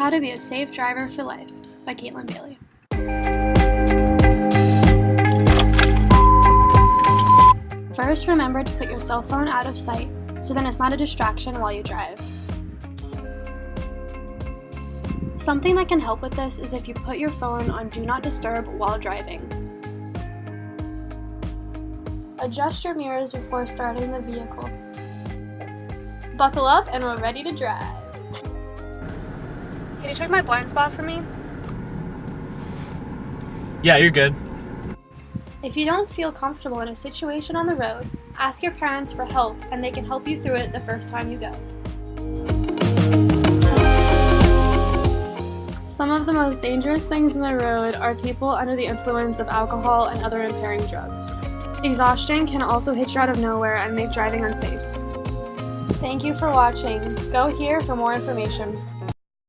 How to Be a Safe Driver for Life by Caitlin Bailey. First, remember to put your cell phone out of sight so then it's not a distraction while you drive. Something that can help with this is if you put your phone on Do Not Disturb while driving. Adjust your mirrors before starting the vehicle. Buckle up and we're ready to drive. Can you check my blind spot for me? Yeah, you're good. If you don't feel comfortable in a situation on the road, ask your parents for help and they can help you through it the first time you go. Some of the most dangerous things in the road are people under the influence of alcohol and other impairing drugs. Exhaustion can also hit you out of nowhere and make driving unsafe. Thank you for watching. Go here for more information.